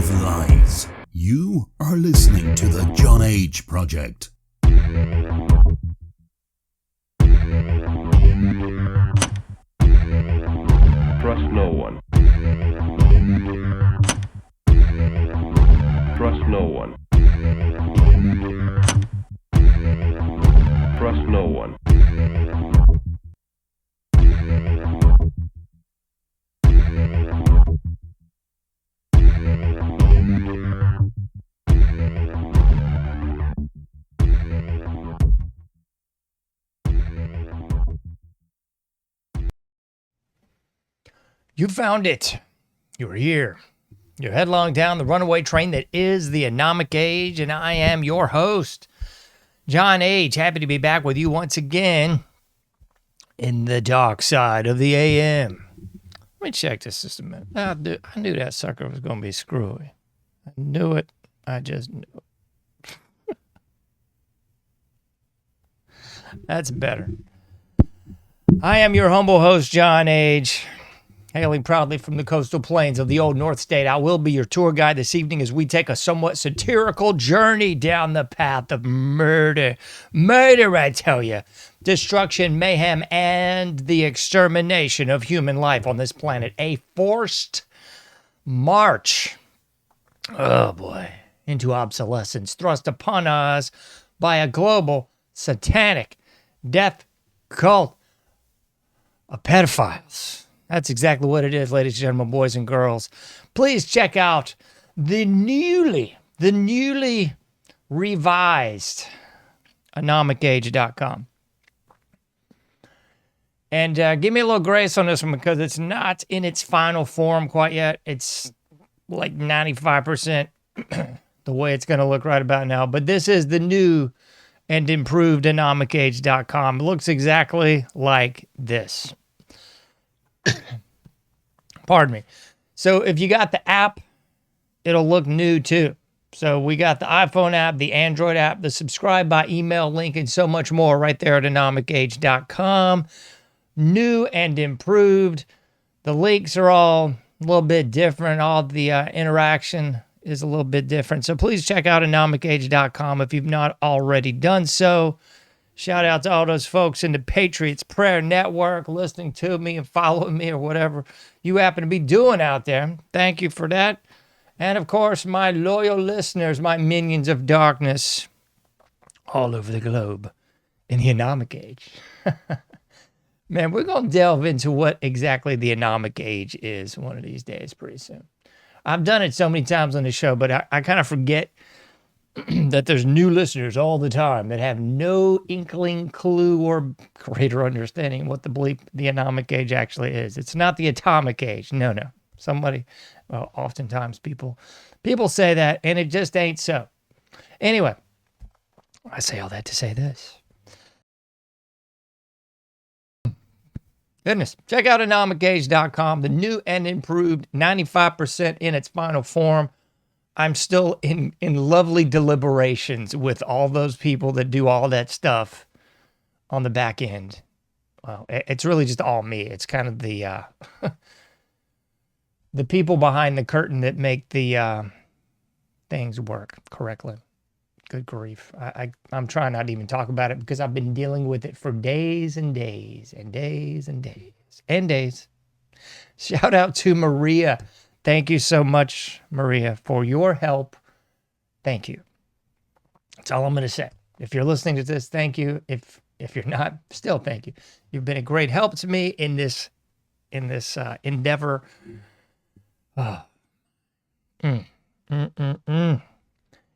of lies. You are listening to the John H. Project. Trust no one. Trust no one. Trust no one. You found it. You're here. You're headlong down the runaway train that is the Anomic Age, and I am your host, John H. Happy to be back with you once again in the dark side of the AM. Let me check this just a minute. I knew that sucker was going to be screwy. I knew it. I just knew it. That's better. I am your humble host, John H. Hailing proudly from the coastal plains of the old North State, I will be your tour guide this evening as we take a somewhat satirical journey down the path of murder. Murder, I tell you. Destruction, mayhem, and the extermination of human life on this planet. A forced march, oh boy, into obsolescence thrust upon us by a global satanic death cult of pedophiles. That's exactly what it is, ladies and gentlemen, boys and girls. Please check out the newly revised anomicage.com. And give me a little grace on this one because it's not in its final form quite yet. It's like 95% the way it's going to look right about now. But this is the new and improved anomicage.com. It looks exactly like this. Pardon me. So if you got the app, it'll look new too. So we got the iPhone app, the Android app, the subscribe by email link, and so much more right there at anomicage.com. New and improved. The links are all a little bit different. All the interaction is a little bit different. So please check out anomicage.com if you've not already done so. Shout out to all those folks in the Patriots Prayer Network listening to me and following me or whatever you happen to be doing out there. Thank you for that. And of course, my loyal listeners, my minions of darkness all over the globe in the Anomic Age. Man, we're going to delve into what exactly the Anomic Age is one of these days pretty soon. I've done it so many times on the show, but I kind of forget that there's new listeners all the time that have no inkling, clue, or greater understanding what the bleep the Anomic Age actually is. It's not the Atomic Age. No. Oftentimes people say that, and it just ain't so. Anyway, I say all that to say this. Goodness, check out anomicage.com, the new and improved 95% in its final form. I'm still in lovely deliberations with all those people that do all that stuff on the back end. Well, it's really just all me. It's kind of the the people behind the curtain that make the things work correctly. Good grief. I'm trying not to even talk about it because I've been dealing with it for days and days and days and days and days. Shout out to Maria. Thank you so much, Maria, for your help. Thank you. That's all I'm going to say. If you're listening to this, thank you. If you're not, still thank you. You've been a great help to me in this endeavor.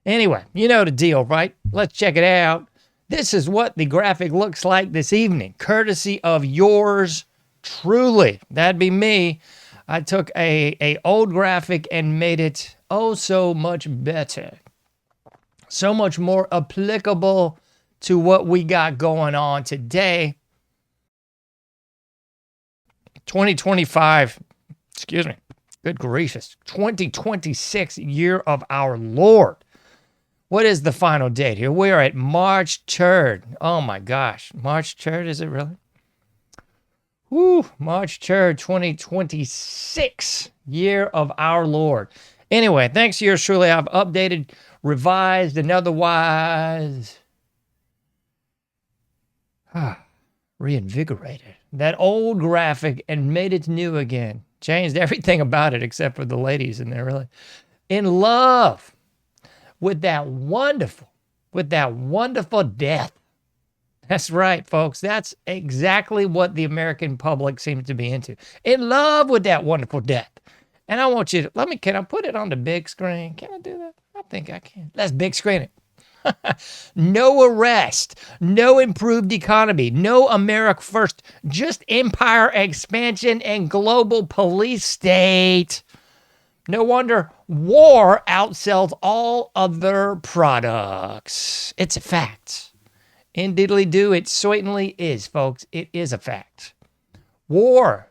Anyway, you know the deal, right? Let's check it out. This is what the graphic looks like this evening, courtesy of yours truly. That'd be me. I took a old graphic and made it oh so much better. So much more applicable to what we got going on today. 2025, good gracious, 2026 year of our Lord. What is the final date here? We are at March 3rd. Oh my gosh, March 3rd, is it really? Woo, March 3rd, 2026, year of our Lord. Anyway, thanks to yours truly, I've updated, revised, and otherwise reinvigorated that old graphic and made it new again. Changed everything about it except for the ladies in there, really. In love with that wonderful death. That's right, folks. That's exactly what the American public seems to be into. In love with that wonderful death. And I want you to, can I put it on the big screen? Can I do that? I think I can. Let's big screen it. No arrest, no improved economy, no America first, just empire expansion and global police state. No wonder war outsells all other products. It's a fact. Indeedly-do, it certainly is, folks. It is a fact. War,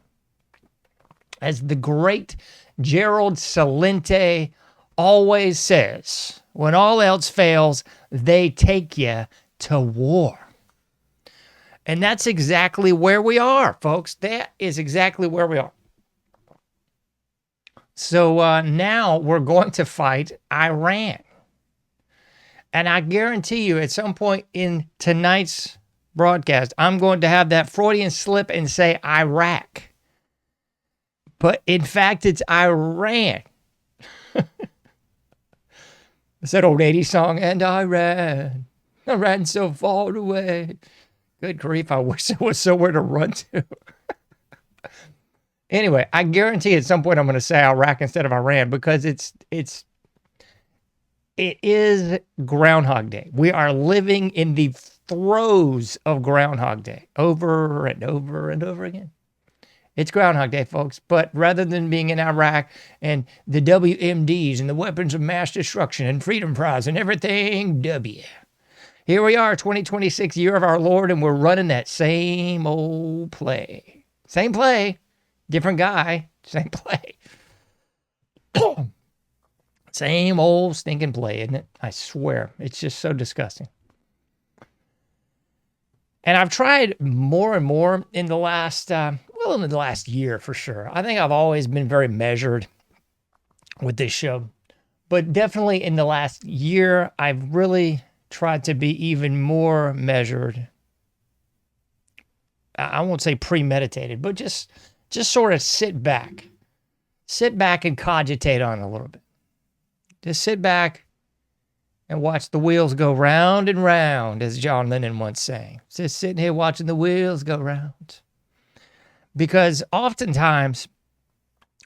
as the great Gerald Celente always says, when all else fails, they take you to war. And that's exactly where we are, folks. That is exactly where we are. So now we're going to fight Iran. And I guarantee you at some point in tonight's broadcast, I'm going to have that Freudian slip and say Iraq. But in fact, it's Iran. It's that old 80s song, and I ran so far away. Good grief, I wish there was somewhere to run to. Anyway, I guarantee at some point I'm going to say Iraq instead of Iran because it is Groundhog Day. We are living in the throes of Groundhog Day over and over and over again. It's Groundhog Day, folks, but rather than being in Iraq and the WMDs and the weapons of mass destruction and Freedom Prize and everything, here we are, 2026, year of our Lord, and we're running that same old play. Same play, different guy, same play. Same old stinking play, isn't it? I swear, it's just so disgusting. And I've tried more and more in the last year for sure. I think I've always been very measured with this show. But definitely in the last year, I've really tried to be even more measured. I won't say premeditated, but just sort of sit back and cogitate on it a little bit. Just sit back and watch the wheels go round and round, as John Lennon once sang. Just sitting here watching the wheels go round. Because oftentimes,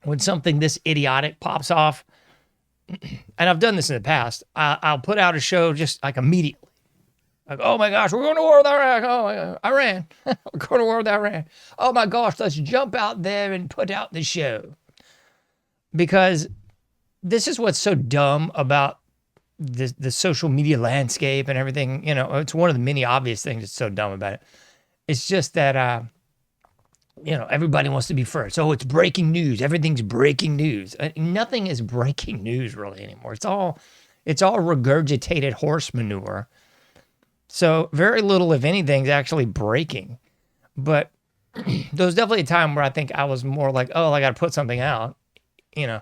when something this idiotic pops off, and I've done this in the past, I'll put out a show just like immediately. Like, oh my gosh, we're going to war with Iraq. Oh my God, Iran. We're going to war with Iran. Oh my gosh, let's jump out there and put out the show. Because this is what's so dumb about the social media landscape and everything. You know, it's one of the many obvious things that's so dumb about it. It's just that, everybody wants to be first. Oh, it's breaking news. Everything's breaking news. Nothing is breaking news really anymore. It's all regurgitated horse manure. So very little, if anything, is actually breaking. But there was definitely a time where I think I was more like, oh, I got to put something out, And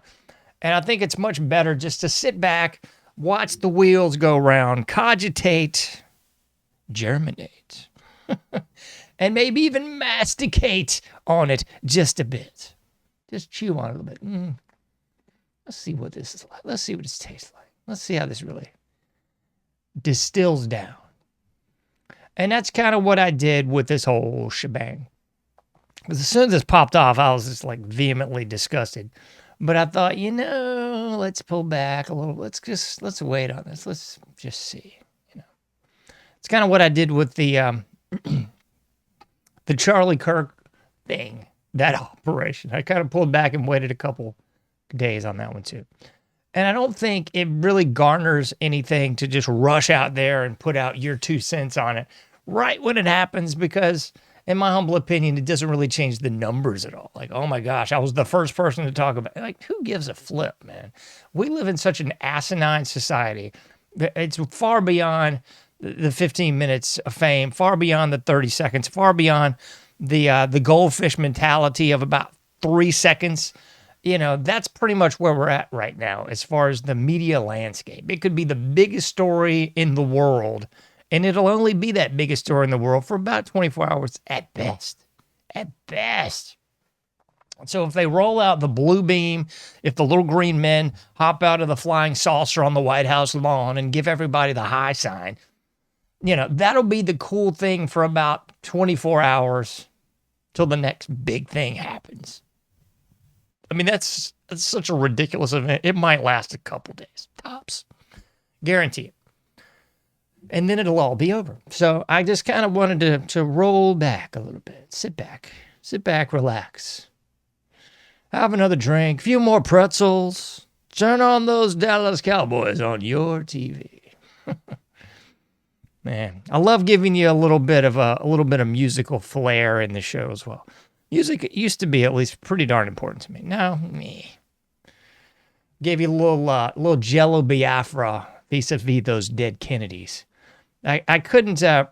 I think it's much better just to sit back, watch the wheels go round, cogitate, germinate, and maybe even masticate on it just a bit. Just chew on it a little bit. Let's see what this is like. Let's see what this tastes like. Let's see how this really distills down. And that's kind of what I did with this whole shebang. Because as soon as this popped off, I was just like vehemently disgusted. But I thought, let's pull back a little. Let's wait on this. Let's just see. It's kind of what I did with the the Charlie Kirk thing, that operation. I kind of pulled back and waited a couple days on that one too. And I don't think it really garners anything to just rush out there and put out your 2 cents on it right when it happens, because in my humble opinion, it doesn't really change the numbers at all. Like, oh my gosh, I was the first person to talk about it. Like, who gives a flip, man? We live in such an asinine society. It's far beyond the 15 minutes of fame, far beyond the 30 seconds, far beyond the goldfish mentality of about 3 seconds That's pretty much where we're at right now as far as the media landscape. It could be the biggest story in the world, and it'll only be that biggest story in the world for about 24 hours at best. At best. So if they roll out the blue beam, if the little green men hop out of the flying saucer on the White House lawn and give everybody the high sign, that'll be the cool thing for about 24 hours till the next big thing happens. I mean, that's such a ridiculous event. It might last a couple days, tops. Guarantee it. And then it'll all be over. So I just kind of wanted to roll back a little bit. Sit back, relax. Have another drink, a few more pretzels. Turn on those Dallas Cowboys on your TV. Man, I love giving you a little bit of musical flair in the show as well. Music used to be at least pretty darn important to me. Now, me. Gave you a little Jello Biafra vis-a-vis those dead Kennedys. I couldn't, I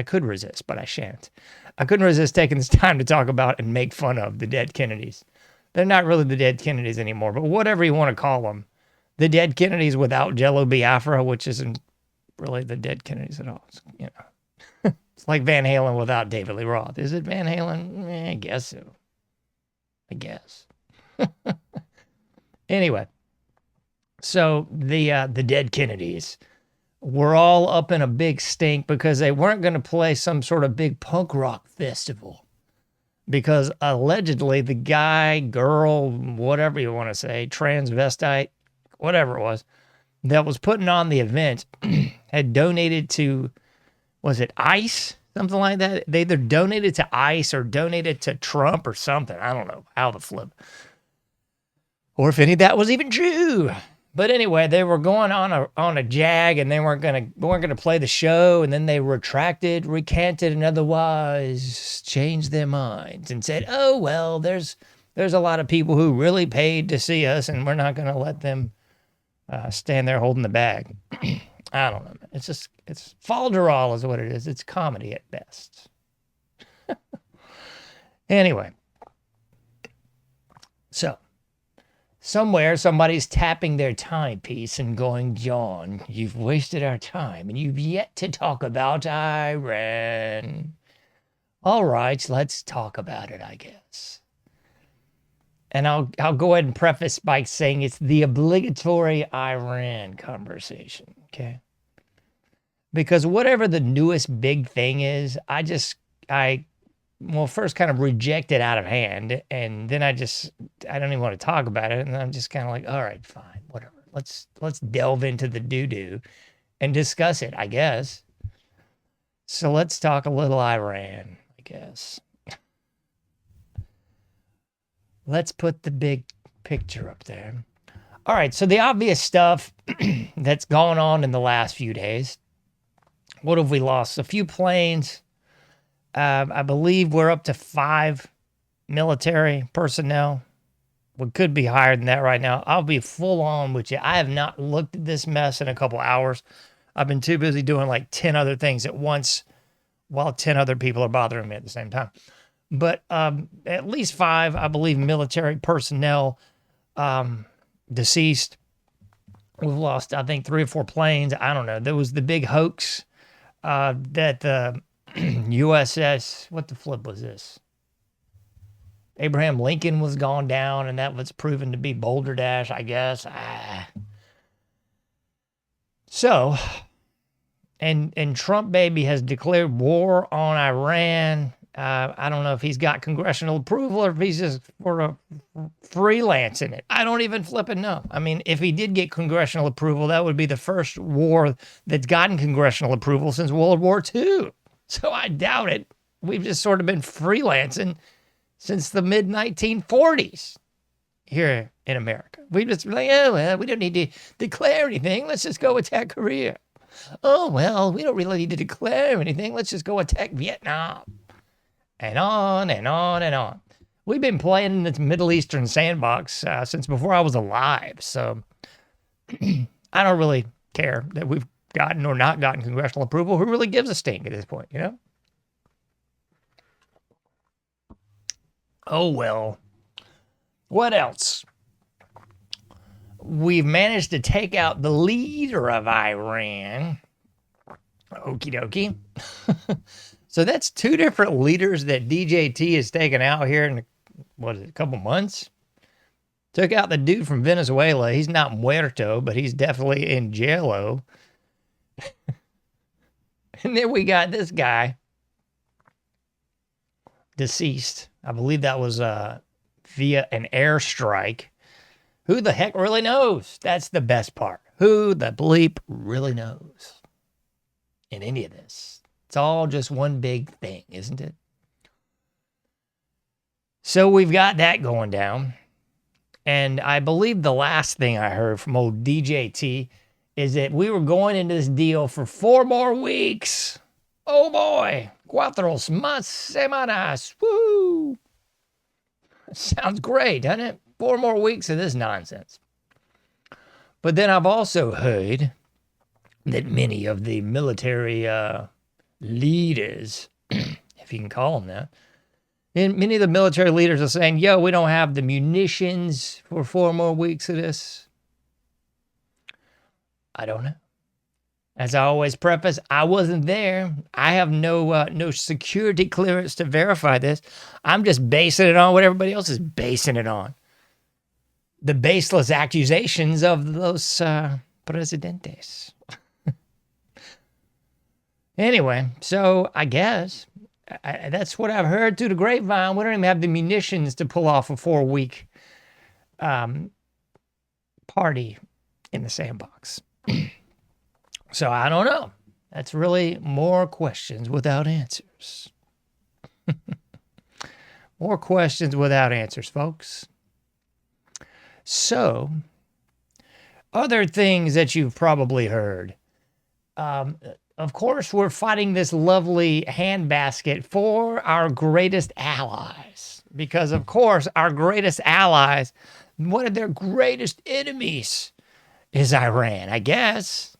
could resist, but I shan't. I couldn't resist taking this time to talk about and make fun of the dead Kennedys. They're not really the dead Kennedys anymore, but whatever you want to call them. The dead Kennedys without Jello Biafra, which isn't really the dead Kennedys at all. It's like Van Halen without David Lee Roth. Is it Van Halen? I guess so. I guess. Anyway, so the dead Kennedys were all up in a big stink because they weren't going to play some sort of big punk rock festival. Because allegedly the guy, girl, whatever you want to say, transvestite, whatever it was, that was putting on the event had donated to, was it ICE? Something like that. They either donated to ICE or donated to Trump or something. I don't know how the flip. Or if any of that was even true. But anyway, they were going on a jag and they weren't gonna play the show, and then they recanted, and otherwise changed their minds and said, "Oh well, there's a lot of people who really paid to see us, and we're not gonna let them stand there holding the bag." I don't know. It's falderall is what it is. It's comedy at best. Anyway, so somewhere somebody's tapping their timepiece and going, "John, you've wasted our time and you've yet to talk about Iran." All right, let's talk about it, I guess. And I'll go ahead and preface by saying it's the obligatory Iran conversation, okay? Because whatever the newest big thing is, I first kind of reject it out of hand, and then I don't even want to talk about it, and I'm just kind of like, all right, fine, whatever. Let's delve into the doo-doo and discuss it, I guess. So let's talk a little Iran, I guess. Let's put the big picture up there. All right, so the obvious stuff that's gone on in the last few days. What have we lost? A few planes. I believe we're up to 5 military personnel. We could be higher than that right now. I'll be full on with you. I have not looked at this mess in a couple hours. I've been too busy doing like 10 other things at once while 10 other people are bothering me at the same time. But at least 5, I believe, military personnel deceased. We've lost, I think, 3 or 4 planes. I don't know. There was the big hoax that the USS, what the flip was this? Abraham Lincoln was gone down, and that was proven to be Boulder Dash, I guess. So, and Trump baby has declared war on Iran. I don't know if he's got congressional approval or if he's just freelancing it. I don't even flipping know. I mean, if he did get congressional approval, that would be the first war that's gotten congressional approval since World War II. So I doubt it. We've just sort of been freelancing since the mid-1940s here in America. We just like, oh, well, we don't need to declare anything. Let's just go attack Korea. Oh, well, we don't really need to declare anything. Let's just go attack Vietnam. And on and on and on. We've been playing in this Middle Eastern sandbox since before I was alive. So I don't really care that we've gotten or not gotten congressional approval. Who really gives a stink at this point, you know? Oh, well. What else? We've managed to take out the leader of Iran. Okie dokie. So that's two different leaders that DJT has taken out here in, a couple months? Took out the dude from Venezuela. He's not muerto, but he's definitely in jail. And then we got this guy, deceased. I believe that was via an airstrike. Who the heck really knows? That's the best part. Who the bleep really knows in any of this? It's all just one big thing, isn't it? So we've got that going down. And I believe the last thing I heard from old DJT is that we were going into this deal for 4 more weeks. Oh boy. Cuatro más semanas. Woo! Sounds great, doesn't it? 4 more weeks of this nonsense. But then I've also heard that many of the military leaders, if you can call them that, and many of the military leaders are saying, yo, we don't have the munitions for 4 more weeks of this. I don't know. As I always preface, I wasn't there. I have no security clearance to verify this. I'm just basing it on what everybody else is basing it on. The baseless accusations of those presidentes. Anyway, so I guess that's what I've heard through the grapevine. We don't even have the munitions to pull off a 4-week party in the sandbox. So I don't know. That's really more questions without answers. More questions without answers, folks. So, other things that you've probably heard. Of course, we're fighting this lovely handbasket for our greatest allies. Because, of course, our greatest allies, one of their greatest enemies is Iran, I guess.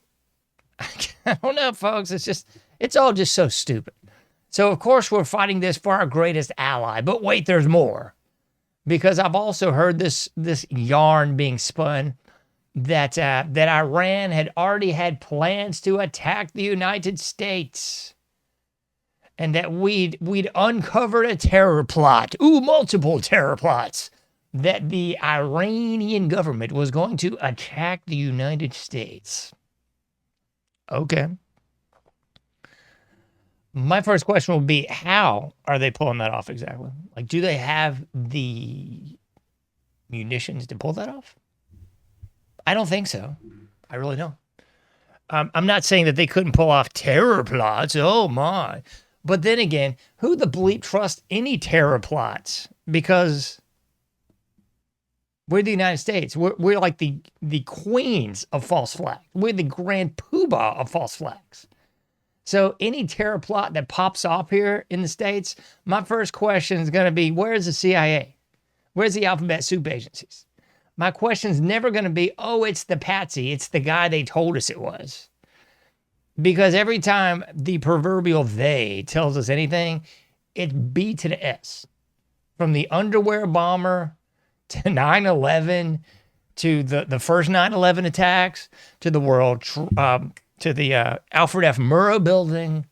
I don't know, folks. It's all just so stupid. So, of course, we're fighting this for our greatest ally. But wait, there's more. Because I've also heard this yarn being spun that Iran had already had plans to attack the United States. And that we'd uncovered a terror plot. Multiple terror plots. That the Iranian government was going to attack the United States. Okay. My first question would be, how are they pulling that off exactly? Like, do they have the munitions to pull that off? I don't think so. I really don't. I'm not saying that they couldn't pull off terror plots. Oh, my. But then again, who the bleep trusts any terror plots? Because we're the United States. We're like the queens of false flags. We're the grand poobah of false flags. So any terror plot that pops off here in the States, my first question is going to be, where's the CIA? Where's the alphabet soup agencies? My question is never going to be, it's the patsy. It's the guy they told us it was. Because every time the proverbial they tells us anything, it's B to the S. From the underwear bomber to 9/11 to the first 9/11 attacks to the to the Alfred F. Murrah building,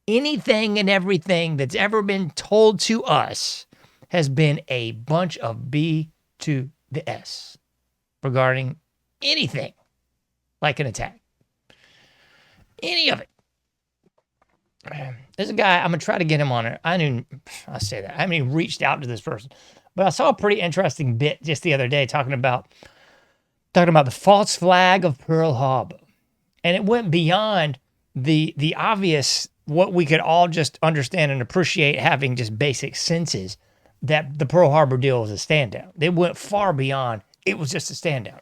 anything and everything that's ever been told to us has been a bunch of B to the S regarding anything like an attack. Any of it. There's a guy, I'm going to try to get him on it. I haven't even reached out to this person, but I saw a pretty interesting bit just the other day talking about the false flag of Pearl Harbor. And it went beyond the obvious, what we could all just understand and appreciate having just basic senses, that the Pearl Harbor deal was a standout. It went far beyond, it was just a standout.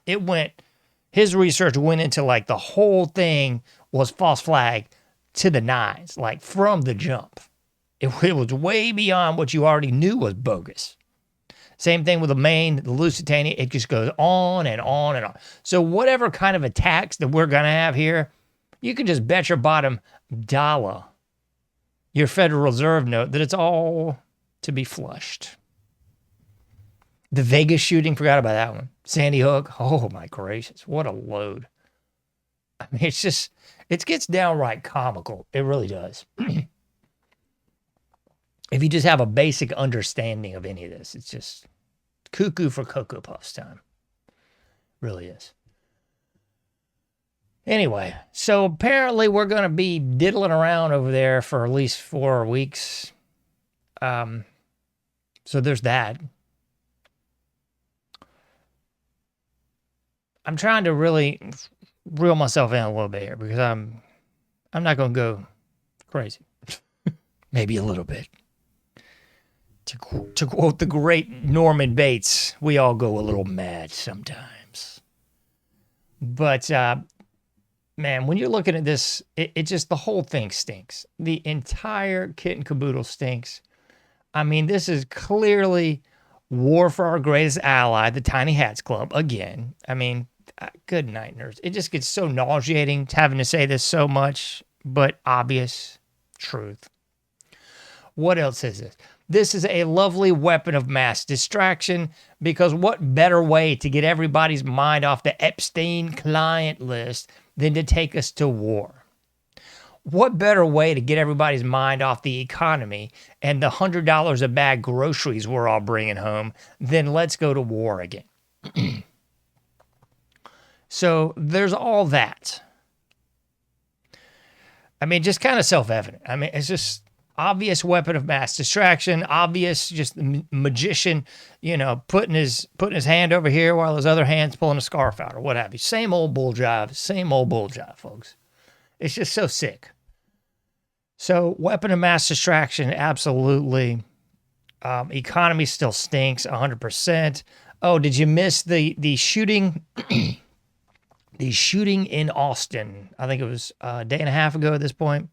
His research went into like the whole thing was false flag to the nines, like from the jump. It was way beyond what you already knew was bogus. Same thing with the Maine, the Lusitania. It just goes on and on and on. So whatever kind of attacks that we're going to have here, you can just bet your bottom dollar, your Federal Reserve note, that it's all to be flushed. The Vegas shooting, forgot about that one. Sandy Hook. Oh my gracious, what a load. I mean, it gets downright comical. It really does. If you just have a basic understanding of any of this, it's just cuckoo for Cocoa Puffs time. Really is. Anyway, so apparently we're going to be diddling around over there for at least 4 weeks. So there's that. I'm trying to really reel myself in a little bit here because I'm not going to go crazy. Maybe a little bit. To quote the great Norman Bates, we all go a little mad sometimes. But, man, when you're looking at this, it just, the whole thing stinks. The entire kit and caboodle stinks. I mean, this is clearly war for our greatest ally, the Tiny Hats Club, again. I mean, good night, nerds. It just gets so nauseating having to say this so much, but obvious truth. What else is this? This is a lovely weapon of mass distraction, because what better way to get everybody's mind off the Epstein client list than to take us to war? What better way to get everybody's mind off the economy and the $100 a bag groceries we're all bringing home than let's go to war again? So there's all that. I mean, just kind of self-evident. I mean, it's just obvious weapon of mass distraction, obvious just the magician, putting his hand over here while his other hand's pulling a scarf out or what have you. Same old bull jive, folks. It's just so sick. So weapon of mass distraction, absolutely. Economy still stinks, 100%. Oh, did you miss the shooting? The shooting in Austin, I think it was a day and a half ago at this point,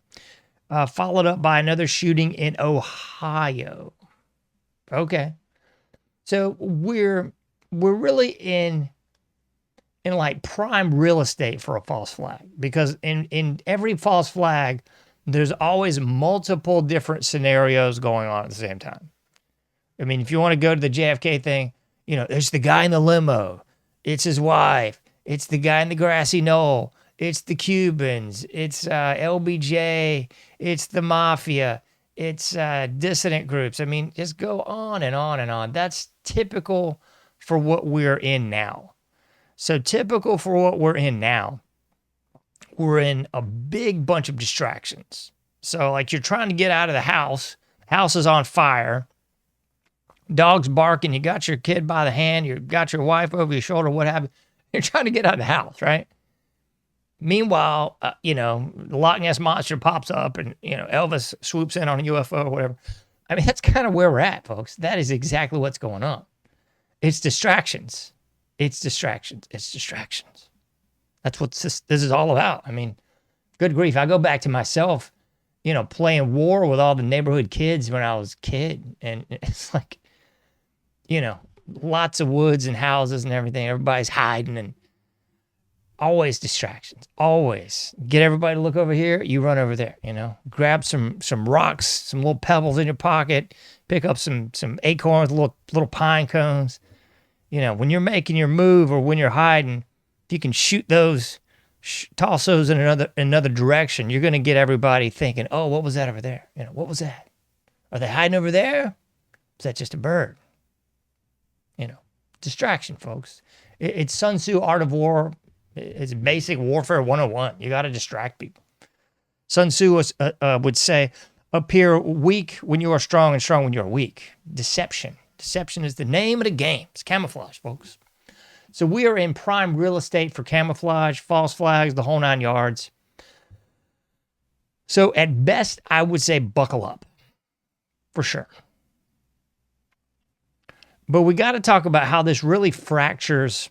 followed up by another shooting in Ohio. Okay. So we're really in like prime real estate for a false flag, because in every false flag, there's always multiple different scenarios going on at the same time. I mean, if you want to go to the JFK thing, there's the guy in the limo. It's his wife. It's the guy in the grassy knoll. It's the Cubans. It's LBJ. It's the mafia. It's dissident groups. I mean, just go on and on and on. That's typical for what we're in now. So typical for what we're in now, we're in a big bunch of distractions. So like you're trying to get out of the house is on fire, dog's barking, you got your kid by the hand, you got your wife over your shoulder, what have you. You're trying to get out of the house, right? Meanwhile, the Loch Ness Monster pops up and, Elvis swoops in on a UFO or whatever. I mean, that's kind of where we're at, folks. That is exactly what's going on. It's distractions. It's distractions. It's distractions. That's what this is all about. I mean, good grief. I go back to myself, playing war with all the neighborhood kids when I was a kid. And it's like, lots of woods and houses and everything. Everybody's hiding and always distractions. Always. Get everybody to look over here, you run over there, Grab some rocks, some little pebbles in your pocket, pick up some acorns, little pine cones. When you're making your move or when you're hiding, if you can shoot those, toss those in another direction, you're going to get everybody thinking, oh, what was that over there? What was that? Are they hiding over there? Is that just a bird? Distraction, folks. It's Sun Tzu, Art of War. It's basic warfare 101. You got to distract people. Sun Tzu would say, appear weak when you are strong and strong when you are weak. Deception. Deception is the name of the game. It's camouflage, folks. So we are in prime real estate for camouflage, false flags, the whole 9 yards. So at best, I would say buckle up. For sure. But we got to talk about how this really fractures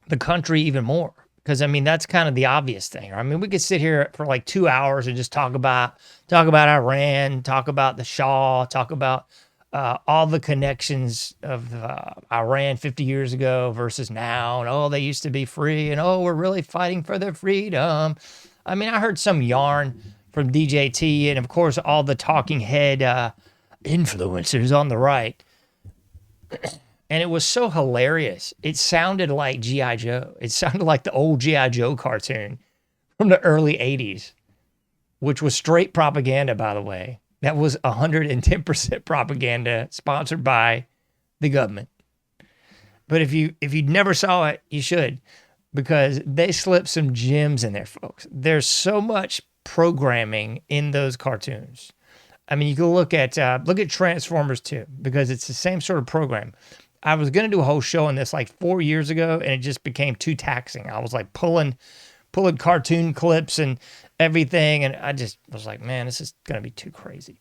the country even more. Because, I mean, that's kind of the obvious thing. I mean, we could sit here for like 2 hours and just talk about Iran, talk about the Shah, talk about all the connections of Iran 50 years ago versus now. And, oh, they used to be free. And, oh, we're really fighting for their freedom. I mean, I heard some yarn from DJT and, of course, all the talking head influencers on the right. And it was so hilarious. It sounded like G.I. Joe. It sounded like the old G.I. Joe cartoon from the early 80s, which was straight propaganda, by the way. That was 110% propaganda sponsored by the government. But if you never saw it, you should, because they slipped some gems in there, folks. There's so much programming in those cartoons. I mean, you can look at Transformers 2, because it's the same sort of program. I was going to do a whole show on this like 4 years ago, and it just became too taxing. I was like pulling cartoon clips and everything, and I just was like, man, this is going to be too crazy.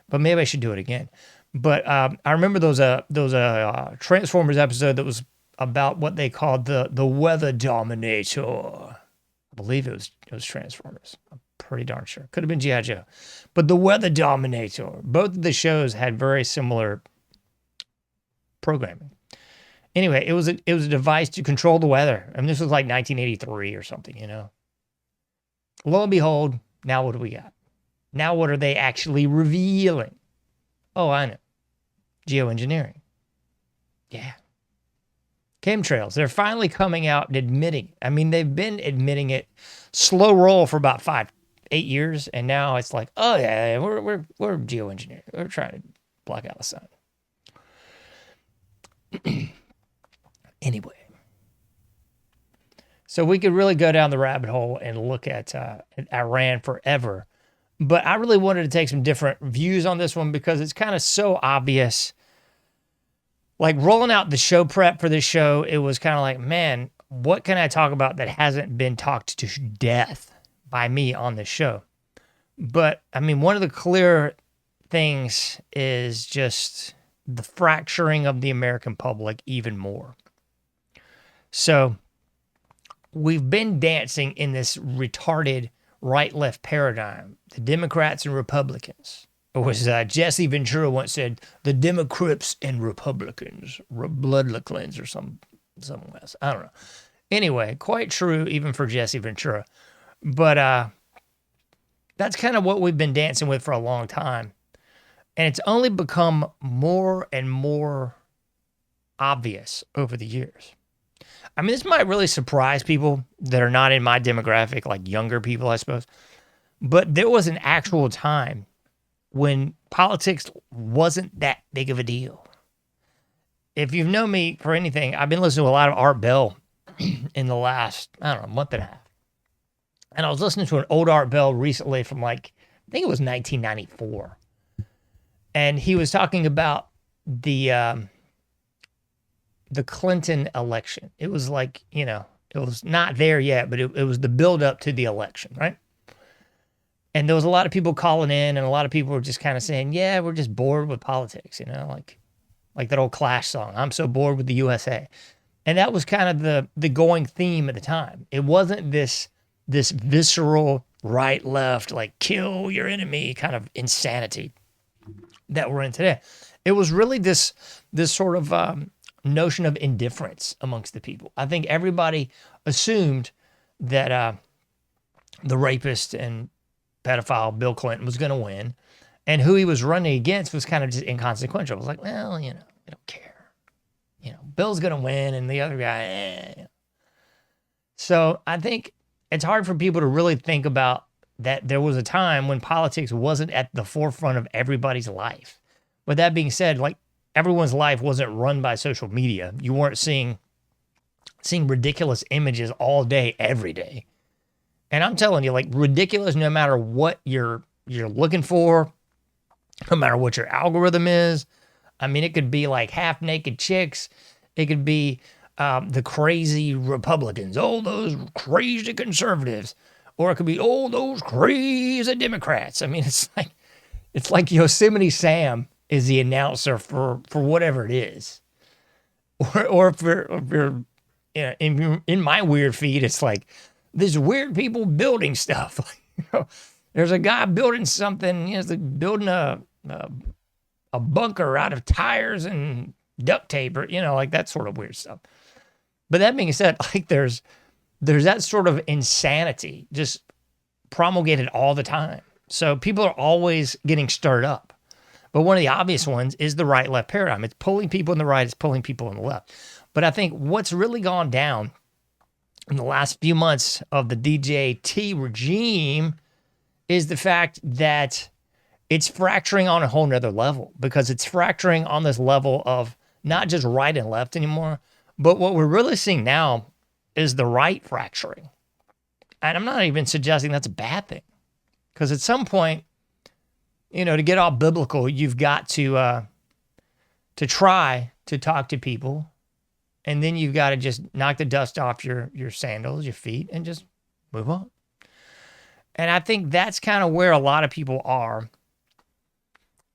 But maybe I should do it again. But I remember those Transformers episode that was about what they called the Weather Dominator. I believe it was Transformers. I'm pretty darn sure. Could have been G.I. Joe. But the Weather Dominator. Both of the shows had very similar programming. Anyway, it was a device to control the weather. I mean, this was like 1983 or something, you know. Lo and behold, now what do we got? Now what are they actually revealing? Oh, I know. Geoengineering. Yeah. Chemtrails. They're finally coming out and admitting. I mean, they've been admitting it slow roll for about 8 years, and now it's like, oh yeah, we're geoengineering. We're trying to block out the sun. Anyway, so we could really go down the rabbit hole and look at Iran forever, but I really wanted to take some different views on this one because it's kind of so obvious. Like rolling out the show prep for this show, it was kind of like, man, what can I talk about that hasn't been talked to death by me on this show? But I mean, one of the clear things is just the fracturing of the American public even more. So we've been dancing in this retarded right-left paradigm, the Democrats and Republicans. It was Jesse Ventura once said, the Democrats and Republicans, blood cleanse or some else. I don't know. Anyway, quite true even for Jesse Ventura. But that's kind of what we've been dancing with for a long time. And it's only become more and more obvious over the years. I mean, this might really surprise people that are not in my demographic, like younger people, I suppose. But there was an actual time when politics wasn't that big of a deal. If you've known me for anything, I've been listening to a lot of Art Bell in the last, I don't know, month and a half. And I was listening to an old Art Bell recently from like, I think it was 1994. And he was talking about the Clinton election. It was like, you know, it was not there yet, but it was the build up to the election, right? And there was a lot of people calling in, and a lot of people were just kind of saying, yeah, we're just bored with politics, you know, like that old Clash song, I'm so bored with the USA. And that was kind of the going theme at the time. It wasn't this visceral right, left, like kill your enemy kind of insanity that we're in today. It was really this sort of notion of indifference amongst the people. I think everybody assumed that the rapist and pedophile Bill Clinton was going to win, and who he was running against was kind of just inconsequential. It was like, well, you know, I don't care. You know, Bill's going to win, and the other guy, So I think it's hard for people to really think about that there was a time when politics wasn't at the forefront of everybody's life. But that being said, like everyone's life wasn't run by social media. You weren't seeing ridiculous images all day, every day. And I'm telling you, like ridiculous no matter what you're looking for, no matter what your algorithm is. I mean, it could be like half-naked chicks. It could be the crazy Republicans, oh, those crazy conservatives. Or it could be, oh, those crazy Democrats. I mean, it's like Yosemite Sam is the announcer for whatever it is. Or if you're in my weird feed, it's like these weird people building stuff. Like, you know, there's a guy building something, building a bunker out of tires and duct tape, or like that sort of weird stuff. But that being said, like there's that sort of insanity just promulgated all the time. So people are always getting stirred up. But one of the obvious ones is the right-left paradigm. It's pulling people in the right, it's pulling people in the left. But I think what's really gone down in the last few months of the DJT regime is the fact that it's fracturing on a whole nother level, because it's fracturing on this level of not just right and left anymore, but what we're really seeing now is the right fracturing. And I'm not even suggesting that's a bad thing, because at some point, to get all biblical, you've got to try to talk to people, and then you've got to just knock the dust off your sandals, your feet, and just move on. And I think that's kind of where a lot of people are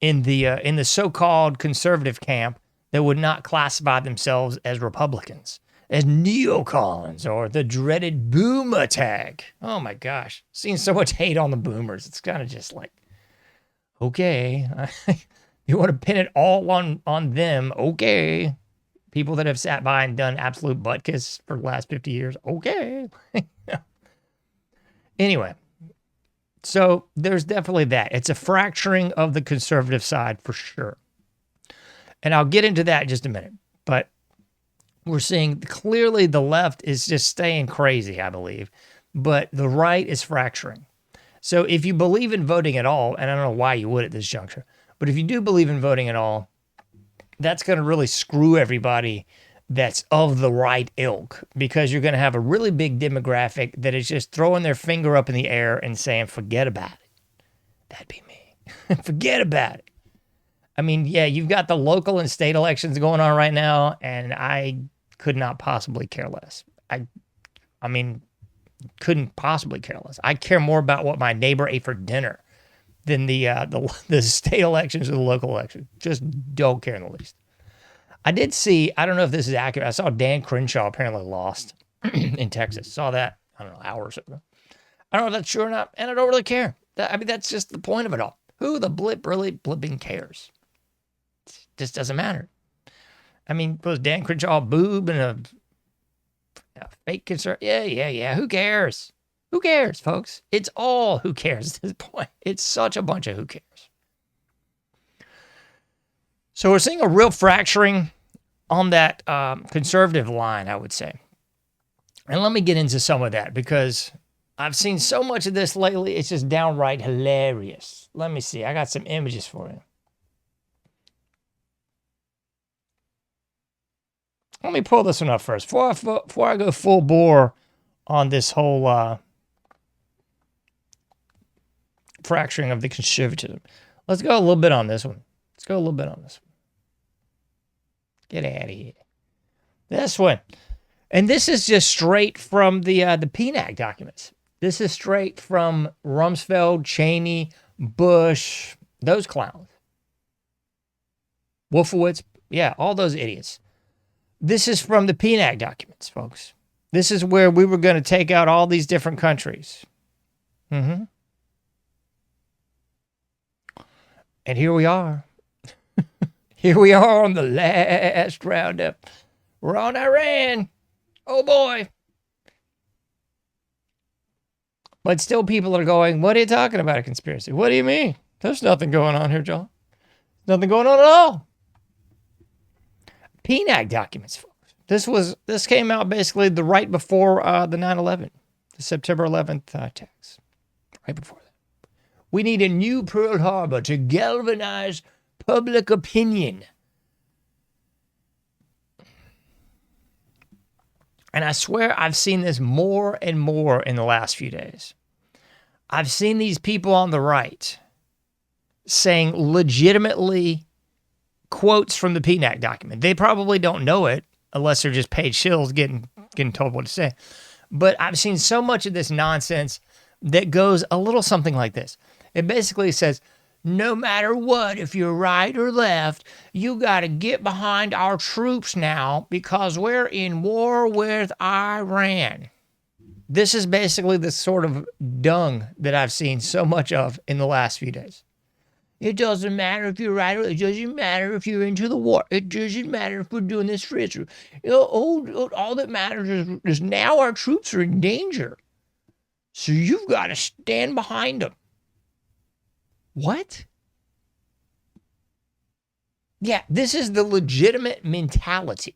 in the so-called conservative camp that would not classify themselves as Republicans, as neocons, or the dreaded boomer tag. Oh my gosh, seeing so much hate on the boomers. It's kind of just like, okay, you want to pin it all on them, okay. People that have sat by and done absolute butt kiss for the last 50 years, okay. Anyway, so there's definitely that. It's a fracturing of the conservative side for sure. And I'll get into that in just a minute. But we're seeing clearly the left is just staying crazy, I believe. But the right is fracturing. So if you believe in voting at all, and I don't know why you would at this juncture, but if you do believe in voting at all, that's going to really screw everybody that's of the right ilk, because you're going to have a really big demographic that is just throwing their finger up in the air and saying, forget about it. That'd be me. Forget about it. I mean, yeah, you've got the local and state elections going on right now, and I could not possibly care less. I mean, couldn't possibly care less. I care more about what my neighbor ate for dinner than the state elections or the local elections. Just don't care in the least. I did see, I don't know if this is accurate, I saw Dan Crenshaw apparently lost in Texas. Saw that, I don't know, hours ago. I don't know if that's true or not, and I don't really care. That's just the point of it all. Who the blip really blipping cares? It just doesn't matter. I mean, was Dan Crenshaw a boob and a fake concern? Yeah. Who cares? Who cares, folks? It's all who cares at this point. It's such a bunch of who cares. So we're seeing a real fracturing on that conservative line, I would say. And let me get into some of that, because I've seen so much of this lately. It's just downright hilarious. Let me see. I got some images for you. Let me pull this one up first. Before I go full bore on this whole fracturing of the conservatism, let's go a little bit on this one. Get out of here. This one. And this is just straight from the PNAC documents. This is straight from Rumsfeld, Cheney, Bush, those clowns. Wolfowitz, yeah, all those idiots. This is from the PNAC documents, folks. This is where we were going to take out all these different countries. And here we are. Here we are on the last roundup. We're on Iran. Oh boy. But still people are going, what are you talking about, a conspiracy? What do you mean? There's nothing going on here, John. Nothing going on at all. PNAC documents, folks. This came out basically the right before the 9/11, the September 11th attacks. Right before that. We need a new Pearl Harbor to galvanize public opinion. And I swear I've seen this more and more in the last few days. I've seen these people on the right saying legitimately quotes from the PNAC document. They probably don't know it unless they're just paid shills getting told what to say. But I've seen so much of this nonsense that goes a little something like this. It basically says, no matter what, if you're right or left, you got to get behind our troops now because we're in war with Iran. This is basically the sort of dung that I've seen so much of in the last few days. It doesn't matter if you're right or it doesn't matter if you're into the war. It doesn't matter if we're doing this for Israel. All that matters is now our troops are in danger. So you've got to stand behind them. What? Yeah, this is the legitimate mentality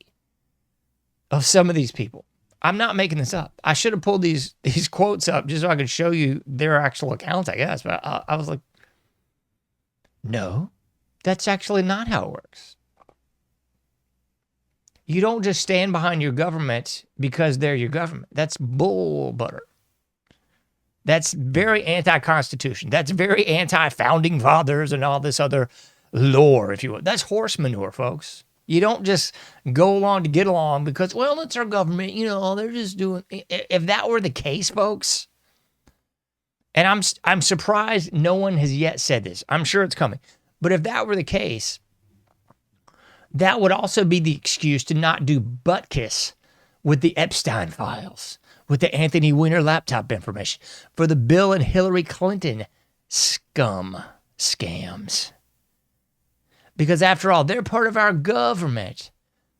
of some of these people. I'm not making this up. I should have pulled these quotes up just so I could show you their actual accounts, I guess. But I was like, no, that's actually not how it works. You don't just stand behind your government because they're your government. That's bull butter. That's very anti-constitution. That's very anti-founding fathers and all this other lore, if you will. That's horse manure, folks. You don't just go along to get along because, well, it's our government. You know, they're just doing. If that were the case, folks, and I'm surprised no one has yet said this. I'm sure it's coming. But if that were the case, that would also be the excuse to not do butt kiss with the Epstein files, with the Anthony Weiner laptop information, for the Bill and Hillary Clinton scams. Because after all, they're part of our government.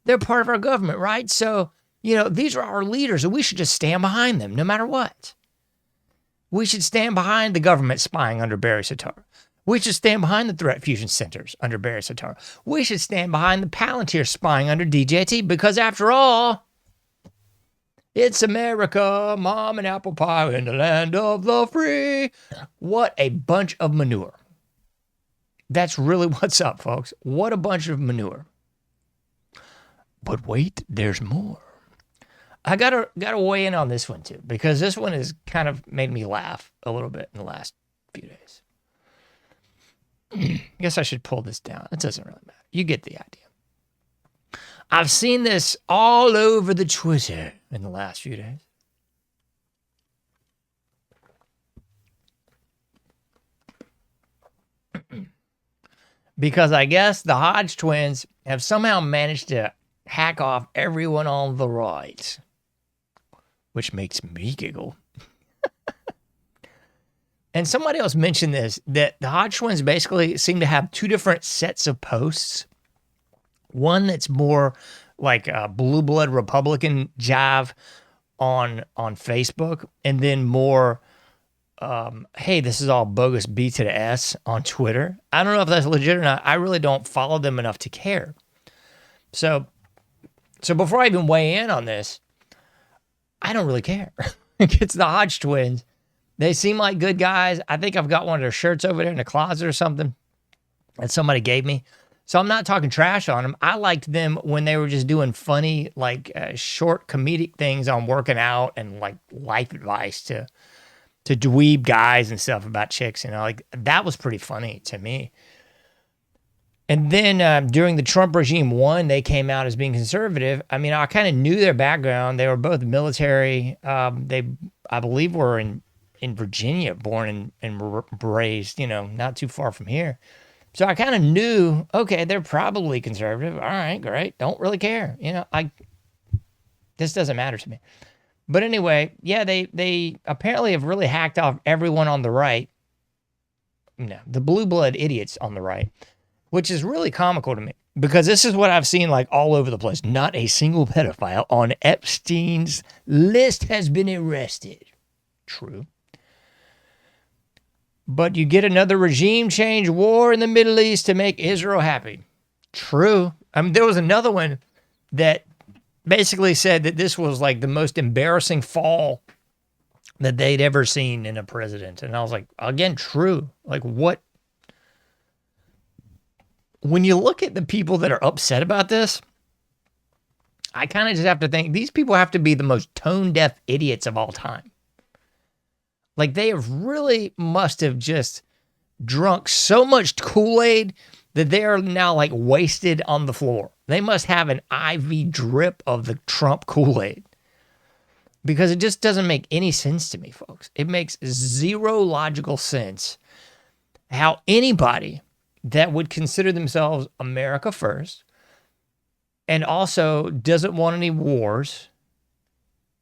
They're part of our government, right? So, you know, these are our leaders, and we should just stand behind them no matter what. We should stand behind the government spying under Barry Soetoro. We should stand behind the threat fusion centers under Barry Soetoro. We should stand behind the Palantir spying under DJT because after all, it's America, mom and apple pie in the land of the free. What a bunch of manure. That's really what's up, folks. What a bunch of manure. But wait, there's more. I gotta weigh in on this one too, because this one has kind of made me laugh a little bit in the last few days. I guess I should pull this down. It doesn't really matter. You get the idea. I've seen this all over the Twitter in the last few days. Because I guess the Hodge twins have somehow managed to hack off everyone on the right, which makes me giggle. And somebody else mentioned this, that the Hodge twins basically seem to have two different sets of posts. One that's more like a blue blood Republican jive on Facebook, and then more, hey, this is all bogus B to the S on Twitter. I don't know if that's legit or not. I really don't follow them enough to care. So before I even weigh in on this, I don't really care. It's the Hodge twins. They seem like good guys. I think I've got one of their shirts over there in the closet or something that somebody gave me. So I'm not talking trash on them. I liked them when they were just doing funny, like short comedic things on working out and like life advice to dweeb guys and stuff about chicks. You know, like that was pretty funny to me. And then during the Trump regime one, they came out as being conservative. I mean, I kind of knew their background. They were both military. They, I believe, were in Virginia, born and raised, you know, not too far from here. So I kind of knew, okay, they're probably conservative. All right, great. Don't really care. You know, this doesn't matter to me. But anyway, yeah, they apparently have really hacked off everyone on the right. No, the blue blood idiots on the right, which is really comical to me because this is what I've seen like all over the place. Not a single pedophile on Epstein's list has been arrested. True. But you get another regime change war in the Middle East to make Israel happy. True. I mean, there was another one that basically said that this was like the most embarrassing fall that they'd ever seen in a president. And I was like, again, true. Like what? When you look at the people that are upset about this, I kind of just have to think these people have to be the most tone-deaf idiots of all time. Like they have really must have just drunk so much Kool-Aid that they are now like wasted on the floor. They must have an IV drip of the Trump Kool-Aid because it just doesn't make any sense to me, folks. It makes zero logical sense how anybody that would consider themselves America first and also doesn't want any wars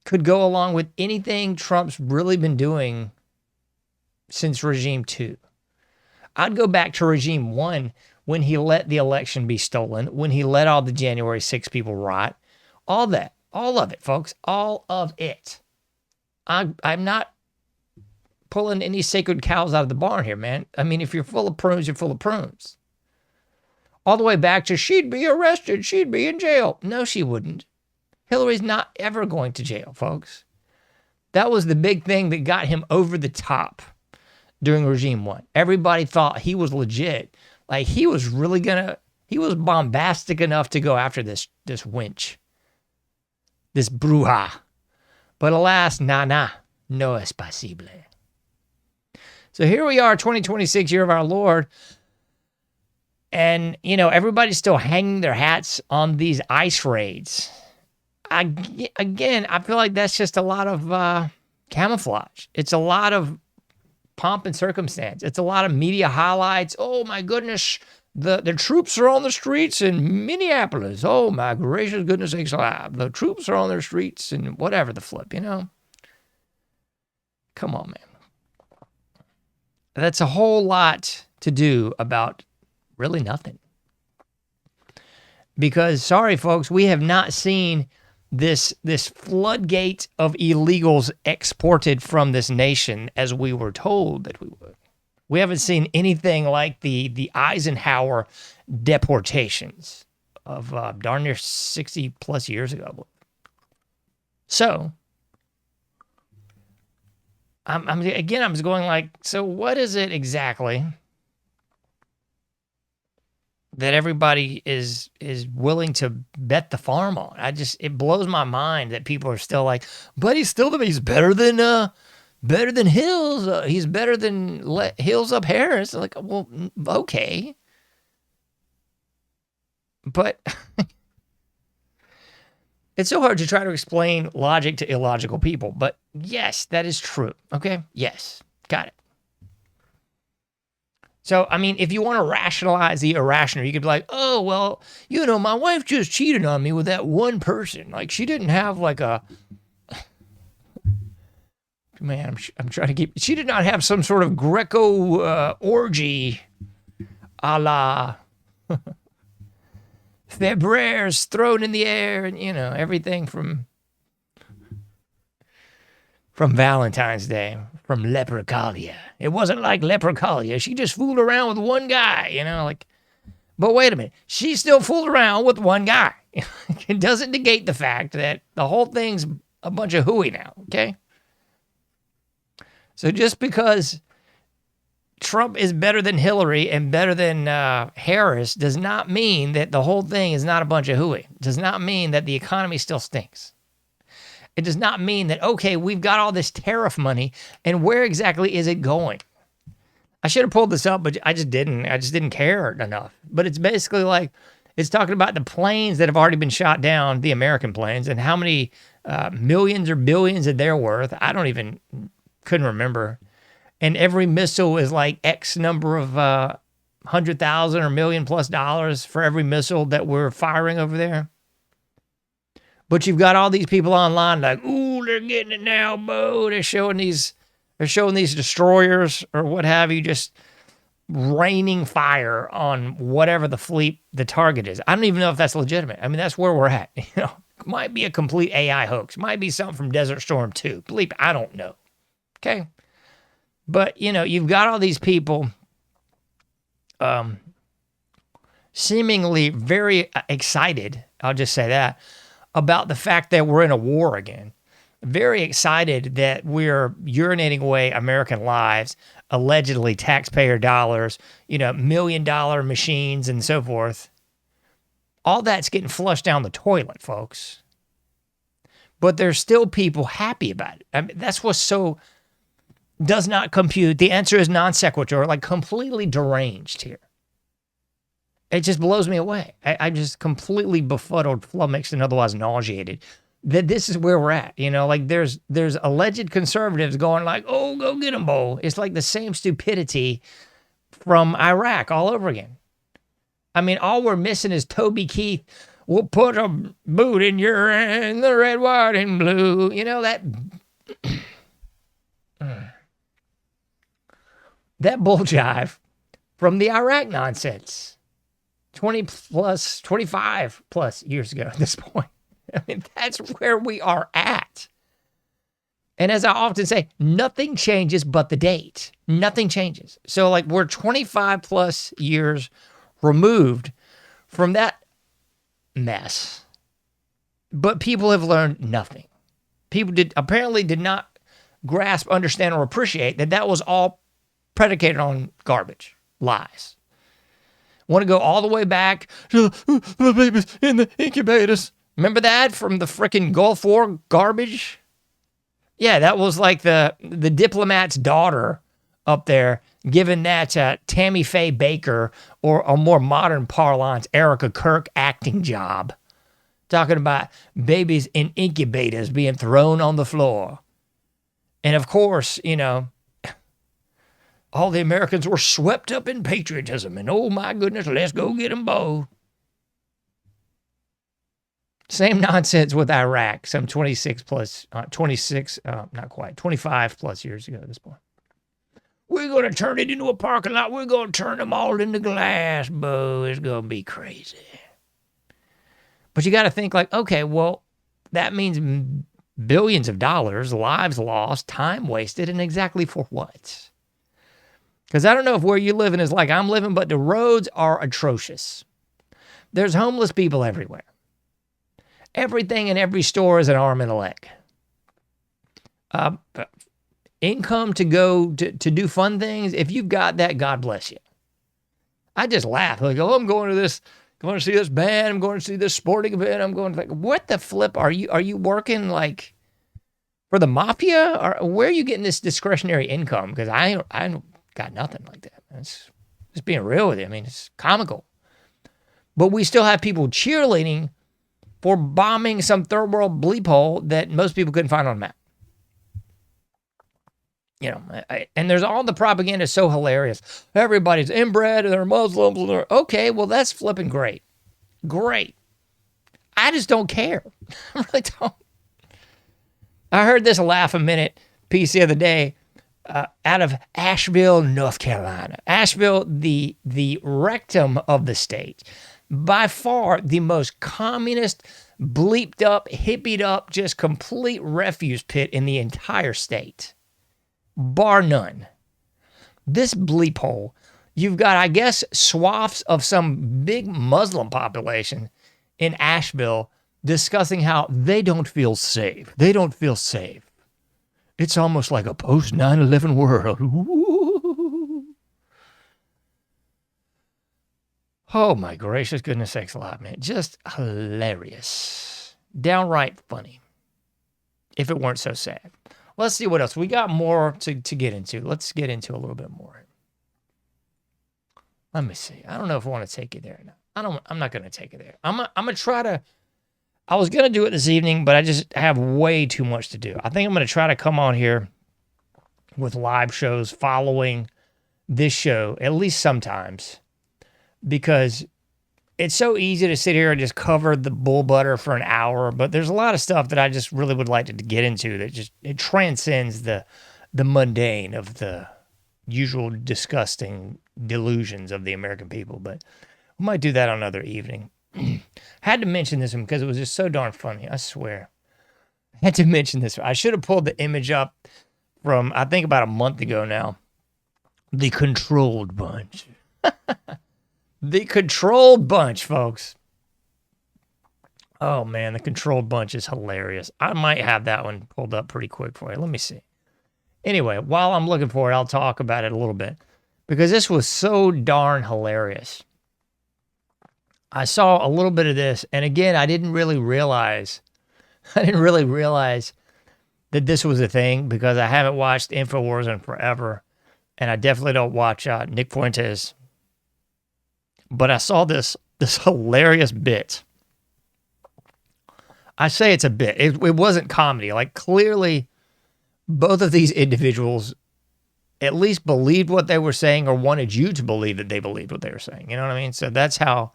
could go along with anything Trump's really been doing since regime 2. I'd go back to regime 1 when he let the election be stolen, when he let all the January 6 people rot, all that, all of it, folks, all of it. I'm not pulling any sacred cows out of the barn here, man. I mean, if you're full of prunes, you're full of prunes. all the way back to she'd be arrested, she'd be in jail. No, she wouldn't. Hillary's not ever going to jail, folks. That was the big thing that got him over the top during Regime 1. Everybody thought he was legit. Like, he was really he was bombastic enough to go after this wench, this bruja. But alas, no es posible. So here we are, 2026, year of our Lord. And, everybody's still hanging their hats on these ICE raids. Again, I feel like that's just a lot of camouflage. It's a lot of pomp and circumstance. It's a lot of media highlights. Oh, my goodness, the troops are on the streets in Minneapolis. Oh, my gracious goodness sakes alive. The troops are on their streets and whatever the flip, Come on, man. That's a whole lot to do about really nothing. Because, sorry, folks, we have not seen this floodgate of illegals exported from this nation as we were told that we would. We haven't seen anything like the Eisenhower deportations of darn near 60 plus years ago. So, I'm just going like, so what is it exactly that everybody is willing to bet the farm on? It blows my mind that people are still like, but he's better than Hills. He's better than Hills up Harris. Like, well, okay. But it's so hard to try to explain logic to illogical people. But yes, that is true. Okay? Yes. Got it. So, I mean, if you want to rationalize the irrational, you could be like, oh, well, my wife just cheated on me with that one person. Like, she didn't have like a... Man, I'm trying to keep... She did not have some sort of Greco orgy a la Febrers thrown in the air and, everything from Valentine's Day, from Leprechalia. It wasn't like Leprechalia. She just fooled around with one guy, but wait a minute. She still fooled around with one guy. It doesn't negate the fact that the whole thing's a bunch of hooey now, okay? So just because Trump is better than Hillary and better than Harris does not mean that the whole thing is not a bunch of hooey. It does not mean that the economy still stinks. It does not mean that, okay, we've got all this tariff money, and where exactly is it going? I should have pulled this up, but I just didn't. I just didn't care enough. But it's basically like, it's talking about the planes that have already been shot down, the American planes, and how many millions or billions that they're worth. Couldn't remember. And every missile is like X number of $100,000 or $1 million+ for every missile that we're firing over there. But you've got all these people online like, ooh, they're getting it now, Bo. They're showing these destroyers or what have you, just raining fire on whatever the target is. I don't even know if that's legitimate. I mean, that's where we're at. It might be a complete AI hoax. Might be something from Desert Storm 2. Believe me, I don't know. Okay. But, you've got all these people seemingly very excited, I'll just say that, about the fact that we're in a war again. Very excited that we're urinating away American lives, allegedly taxpayer dollars, $1 million machines and so forth. All that's getting flushed down the toilet, folks. But there's still people happy about it. I mean, that's what's so... does not compute. The answer is non sequitur, like completely deranged here. It just blows me away. I'm just completely befuddled, flummoxed, and otherwise nauseated that this is where we're at. Like there's alleged conservatives going like, oh, go get them, Bo. It's like the same stupidity from Iraq all over again. I mean, all we're missing is Toby Keith. We'll put a boot in your hand, the red, white, and blue. That... that bull jive from the Iraq nonsense 25 plus years ago at this point. I mean, that's where we are at. And as I often say, nothing changes but the date. Nothing changes. So like we're 25 plus years removed from that mess. But people have learned nothing. People apparently did not grasp, understand, or appreciate that was all predicated on garbage, lies. Want to go all the way back to the babies in the incubators. Remember that from the frickin' Gulf War garbage? Yeah, that was like the diplomat's daughter up there giving that to Tammy Faye Baker, or a more modern parlance, Erica Kirk acting job. Talking about babies in incubators being thrown on the floor. And of course, all the Americans were swept up in patriotism. And oh my goodness, let's go get them both. Same nonsense with Iraq some 25 plus years ago at this point. We're going to turn it into a parking lot. We're going to turn them all into glass, boo. It's going to be crazy. But you got to think like, okay, well, that means billions of dollars, lives lost, time wasted, and exactly for what? Because I don't know if where you're living is like I'm living, but the roads are atrocious. There's homeless people everywhere. Everything in every store is an arm and a leg. Income to go to do fun things, if you've got that, God bless you. I just laugh. Like, oh, I'm going to see this band. I'm going to see this sporting event. I'm going to think, what the flip? Are you working like for the mafia? Or where are you getting this discretionary income? Because I got nothing like that. It's just being real with you. I mean, it's comical. But we still have people cheerleading for bombing some third world bleep hole that most people couldn't find on a map. And there's all the propaganda so hilarious. Everybody's inbred, they're Muslims. Okay, well, that's flipping great. Great. I just don't care. I really don't. I heard this laugh a minute piece the other day out of Asheville, North Carolina. Asheville, the rectum of the state. By far the most communist, bleeped up, hippied up, just complete refuse pit in the entire state. Bar none. This bleep hole, you've got, I guess, swaths of some big Muslim population in Asheville discussing how they don't feel safe. They don't feel safe. It's almost like a post 9/11 world. Ooh. Oh my gracious goodness sakes alive, man. Just hilarious. Downright funny. If it weren't so sad. Let's see what else. We got more to get into. Let's get into a little bit more. Let me see. I don't know if I want to take you there or not. I'm not going to take you there. I'm going to try to. I was going to do it this evening, but I just have way too much to do. I think I'm going to try to come on here with live shows following this show, at least sometimes, because it's so easy to sit here and just cover the bull butter for an hour, but there's a lot of stuff that I just really would like to get into that just, it transcends the mundane of the usual disgusting delusions of the American people, but we might do that on another evening. Had to mention this one because it was just so darn funny, I swear. I had to mention this one. I should have pulled the image up from, I think, about a month ago now. The Controlled Bunch. The Controlled Bunch, folks. Oh, man, the Controlled Bunch is hilarious. I might have that one pulled up pretty quick for you. Let me see. Anyway, while I'm looking for it, I'll talk about it a little bit because this was so darn hilarious. I saw a little bit of this, and again, I didn't really realize that this was a thing because I haven't watched InfoWars in forever, and I definitely don't watch Nick Fuentes. But I saw this hilarious bit. I say it's a bit. It wasn't comedy. Like, clearly, both of these individuals at least believed what they were saying or wanted you to believe that they believed what they were saying. You know what I mean? So that's how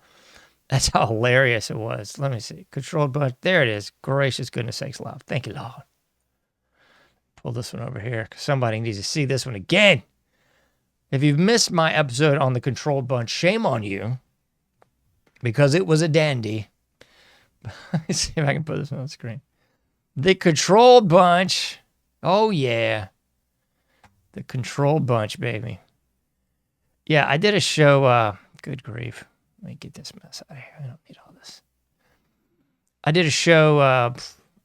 hilarious it was. Let me see. Controlled Bunch. There it is. Gracious goodness sakes alive. Thank you, Lord. Pull this one over here because somebody needs to see this one again. If you've missed my episode on the Controlled Bunch, shame on you because it was a dandy. Let's see if I can put this on the screen. The Controlled Bunch. Oh, yeah. The Controlled Bunch, baby. Yeah, I did a show. Good grief. Let me get this mess out of here. I don't need all this. I did a show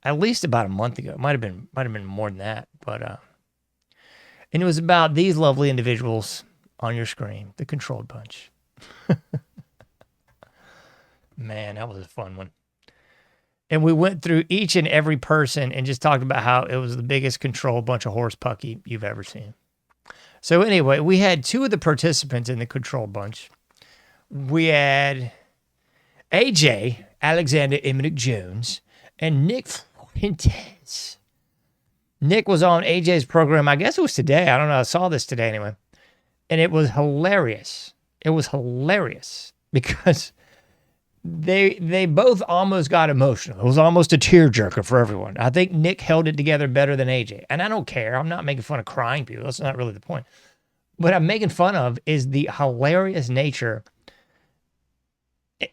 at least about a month ago. It might have been more than that, but and it was about these lovely individuals on your screen, the Controlled Bunch. Man, that was a fun one. And we went through each and every person and just talked about how it was the biggest controlled bunch of horse pucky you've ever seen. So anyway, we had two of the participants in the Controlled Bunch. We had AJ, Alexander Emmett Jones, and Nick Fuentes. Nick was on AJ's program, I guess it was today. I don't know. I saw this today anyway. And it was hilarious. It was hilarious because they both almost got emotional. It was almost a tearjerker for everyone. I think Nick held it together better than AJ. And I don't care. I'm not making fun of crying people. That's not really the point. What I'm making fun of is the hilarious nature.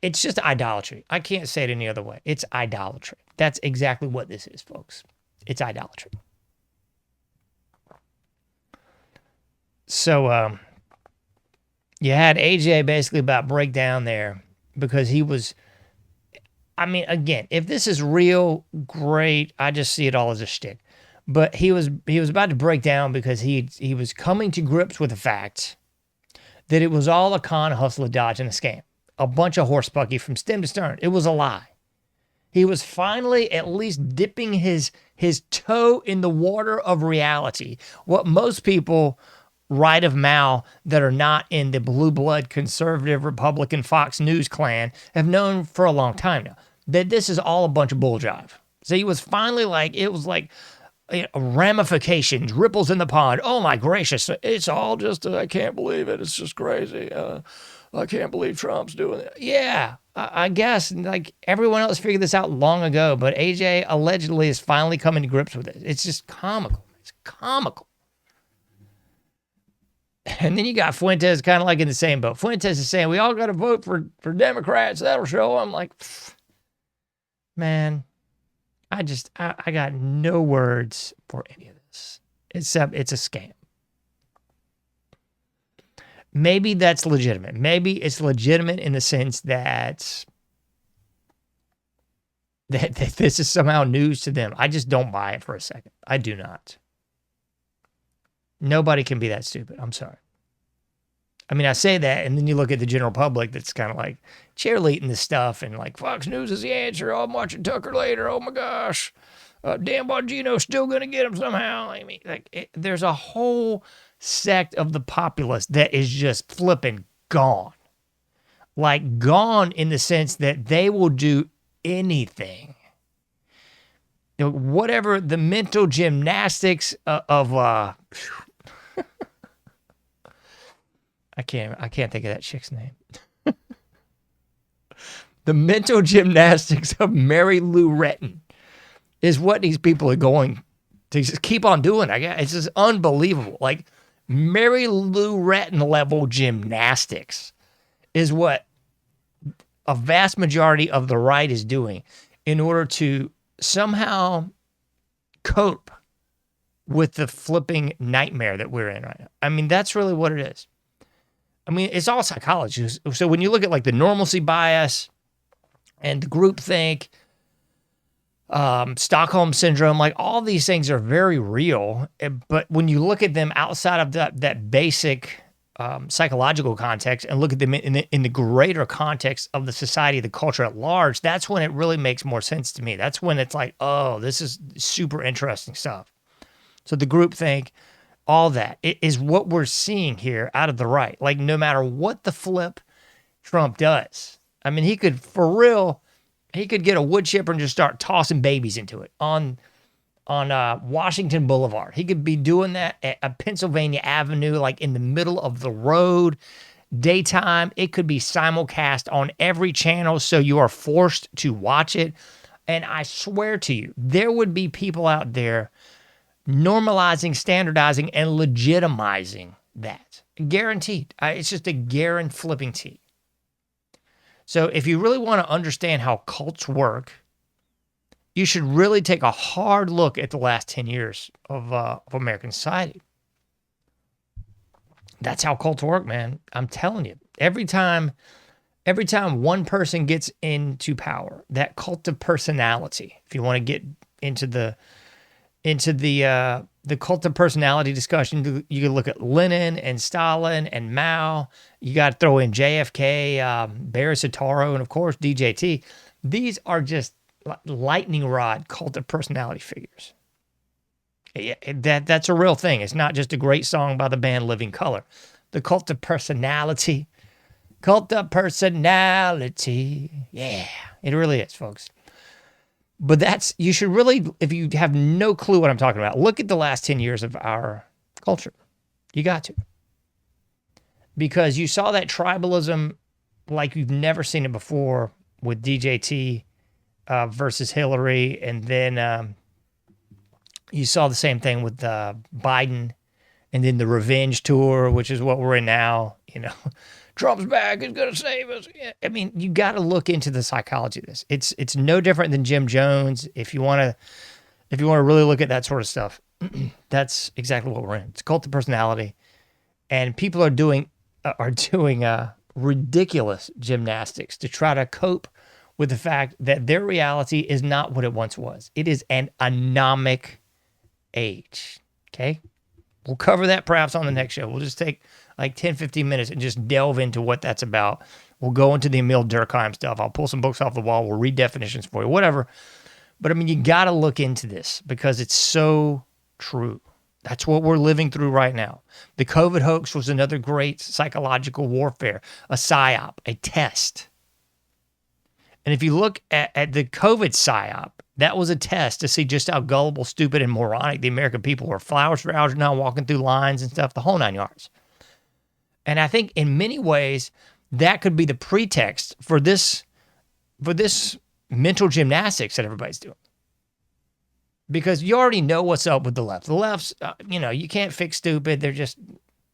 It's just idolatry. I can't say it any other way. It's idolatry. That's exactly what this is, folks. It's idolatry. So you had AJ basically about break down there because he was, I mean, again, if this is real, great. I just see it all as a shtick. But he was about to break down because he was coming to grips with the fact that it was all a con, hustle, a dodge, and a scam. A bunch of horse pucky from stem to stern. It was a lie. He was finally at least dipping his toe in the water of reality. What most people right of mouth that are not in the blue blood conservative Republican Fox News clan have known for a long time now, that this is all a bunch of bull jive. So he was finally like, it was like ramifications, ripples in the pond. Oh my gracious, it's all just, I can't believe it. It's just crazy. I can't believe Trump's doing it. Yeah, I guess like everyone else figured this out long ago, but AJ allegedly is finally coming to grips with it. It's just comical. It's comical. And then you got Fuentes kind of like in the same boat. Fuentes is saying, we all got to vote for Democrats. That'll show. I'm like, man, I got no words for any of this, except it's a scam. Maybe that's legitimate. Maybe it's legitimate in the sense that this is somehow news to them. I just don't buy it for a second. I do not. Nobody can be that stupid. I'm sorry. I mean, I say that, and then you look at the general public that's kind of like cheerleading this stuff and like, Fox News is the answer. Oh, I'm watching Tucker later. Oh, my gosh. Dan Bongino's still going to get him somehow. I mean, there's a whole sect of the populace that is just flipping gone. Like gone in the sense that they will do anything. Whatever the mental gymnastics of I can't think of that chick's name. The mental gymnastics of Mary Lou Retton is what these people are going to just keep on doing. I guess it's just unbelievable. Like Mary Lou Retton level gymnastics is what a vast majority of the right is doing in order to somehow cope with the flipping nightmare that we're in right now. I mean, that's really what it is. I mean, it's all psychology. So when you look at like the normalcy bias and the groupthink, Stockholm syndrome, like all these things are very real. But when you look at them outside of that basic psychological context and look at them in the greater context of the society, the culture at large, that's when it really makes more sense to me. That's when it's like, oh, this is super interesting stuff. So the groupthink, all that is what we're seeing here out of the right. Like no matter what the flip Trump does, I mean, he could get a wood chipper and just start tossing babies into it on Washington Boulevard. He could be doing that at Pennsylvania Avenue, like in the middle of the road, daytime. It could be simulcast on every channel, so you are forced to watch it. And I swear to you, there would be people out there normalizing, standardizing, and legitimizing that. Guaranteed. It's just a guaranteed flipping T. So if you really want to understand how cults work, you should really take a hard look at the last 10 years of American society. That's how cults work, man. I'm telling you. Every time Every time one person gets into power, that cult of personality, if you want to get into the cult of personality discussion, you can look at Lenin and Stalin and Mao. You got to throw in JFK, Barry Soetoro, and of course DJT. These are just lightning rod cult of personality figures. That's a real thing. It's not just a great song by the band Living Colour. The cult of personality. Cult of personality. Yeah, it really is, folks. But you should really, if you have no clue what I'm talking about, look at the last 10 years of our culture. You got to. Because you saw that tribalism like you've never seen it before with DJT versus Hillary. And then you saw the same thing with Biden and then the revenge tour, which is what we're in now. Trump's back, he's going to save us. I mean, you got to look into the psychology of this. It's no different than Jim Jones. If you want to really look at that sort of stuff, that's exactly what we're in. It's cult of personality, and people are doing ridiculous gymnastics to try to cope with the fact that their reality is not what it once was. It is an anomic age. Okay, we'll cover that perhaps on the next show. We'll just take like 10, 15 minutes and just delve into what that's about. We'll go into the Emil Durkheim stuff. I'll pull some books off the wall. We'll read definitions for you, whatever. But I mean, you got to look into this because it's so true. That's what we're living through right now. The COVID hoax was another great psychological warfare, a psyop, a test. And if you look at the COVID psyop, that was a test to see just how gullible, stupid, and moronic the American people were. Flowers for Algernon, walking through lines and stuff, the whole 9 yards. And I think in many ways, that could be the pretext for this mental gymnastics that everybody's doing. Because you already know what's up with the left. The left's, you can't fix stupid. They're just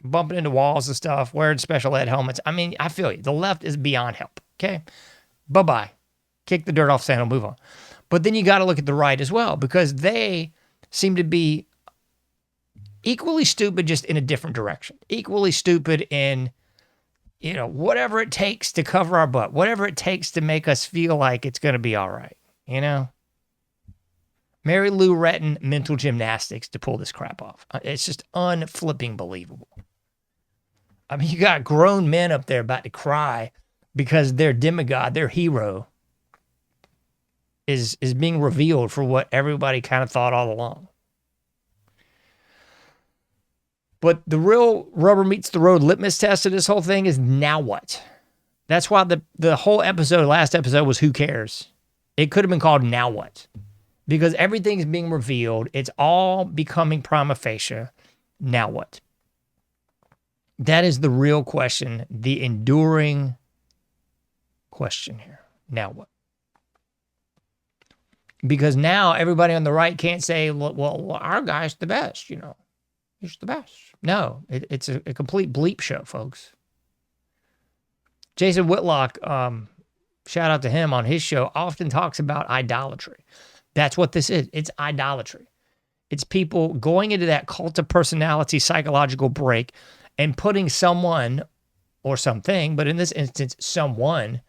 bumping into walls and stuff, wearing special ed helmets. I mean, I feel you. The left is beyond help, okay? Bye-bye. Kick the dirt off sand and move on. But then you got to look at the right as well because they seem to be equally stupid, just in a different direction. Equally stupid in, whatever it takes to cover our butt, whatever it takes to make us feel like it's going to be all right, Mary Lou Retton mental gymnastics to pull this crap off. It's just unflipping believable. I mean, you got grown men up there about to cry because their demigod, their hero, is being revealed for what everybody kind of thought all along. But the real rubber meets the road litmus test of this whole thing is now what? That's why the whole last episode was who cares? It could have been called Now What? Because everything's being revealed. It's all becoming prima facie. Now what? That is the real question, the enduring question here. Now what? Because now everybody on the right can't say, well our guy's the best, He's the best. No, it's a complete bleep show, folks. Jason Whitlock, shout out to him on his show, often talks about idolatry. That's what this is. It's idolatry. It's people going into that cult of personality psychological break and putting someone or something, but in this instance, someone